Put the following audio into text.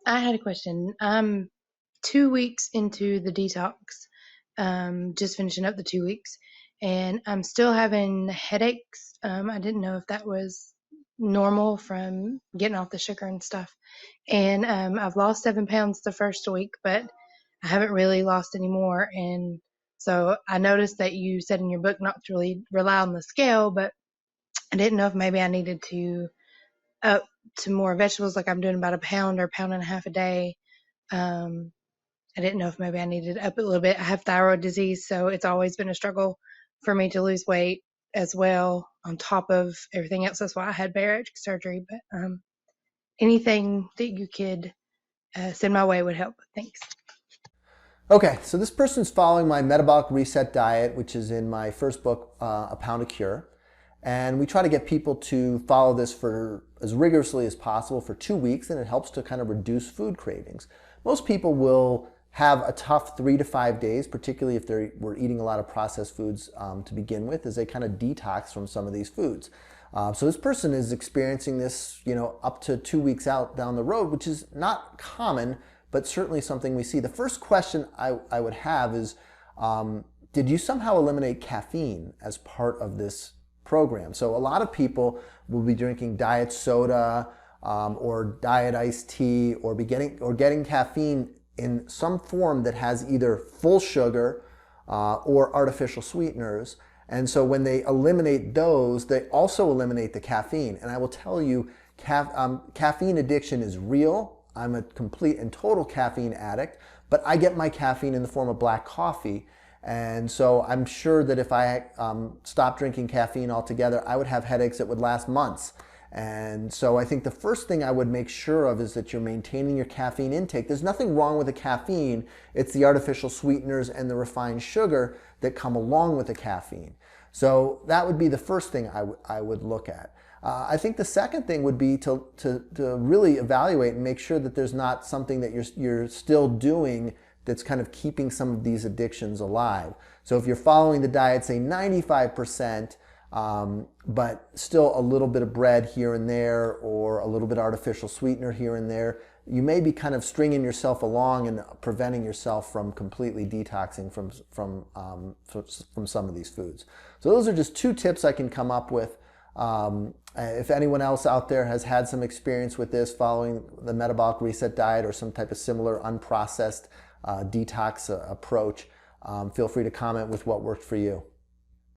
I had a question. I'm 2 weeks into the detox, just finishing up the 2 weeks, and I'm still having headaches. I didn't know if that was normal from getting off the sugar and stuff. And I've lost 7 pounds the first week, but I haven't really lost any more. And so I noticed that you said in your book not to really rely on the scale, but I didn't know if maybe I needed to up to more vegetables, like I'm doing about a pound or pound and a half a day. Um, I didn't know if maybe I needed to up it a little bit. I have thyroid disease, so it's always been a struggle for me to lose weight as well, on top of everything else. That's why I had bariatric surgery. But anything that you could send my way would help. Thanks. Okay, so this person's following my metabolic reset diet, which is in my first book, A Pound a Cure. And we try to get people to follow this for as rigorously as possible for 2 weeks, and it helps to kind of reduce food cravings. Most people will have a tough 3 to 5 days, particularly if they were eating a lot of processed foods to begin with, as they kind of detox from some of these foods. So this person is experiencing this, up to 2 weeks out down the road, which is not common, but certainly something we see. The first question I would have is, did you somehow eliminate caffeine as part of this program? So a lot of people will be drinking diet soda or diet iced tea, or getting caffeine in some form that has either full sugar or artificial sweeteners. And so when they eliminate those, they also eliminate the caffeine. And I will tell you, caffeine addiction is real. I'm a complete and total caffeine addict, but I get my caffeine in the form of black coffee. And so I'm sure that if I stopped drinking caffeine altogether, I would have headaches that would last months. And so I think the first thing I would make sure of is that you're maintaining your caffeine intake. There's nothing wrong with the caffeine. It's the artificial sweeteners and the refined sugar that come along with the caffeine. So that would be the first thing I would look at. I think the second thing would be to really evaluate and make sure that there's not something that you're still doing that's kind of keeping some of these addictions alive. So if you're following the diet, say 95%, but still a little bit of bread here and there, or a little bit of artificial sweetener here and there, you may be kind of stringing yourself along and preventing yourself from completely detoxing from some of these foods. So those are just 2 tips I can come up with. If anyone else out there has had some experience with this, following the metabolic reset diet or some type of similar unprocessed detox approach, feel free to comment with what worked for you.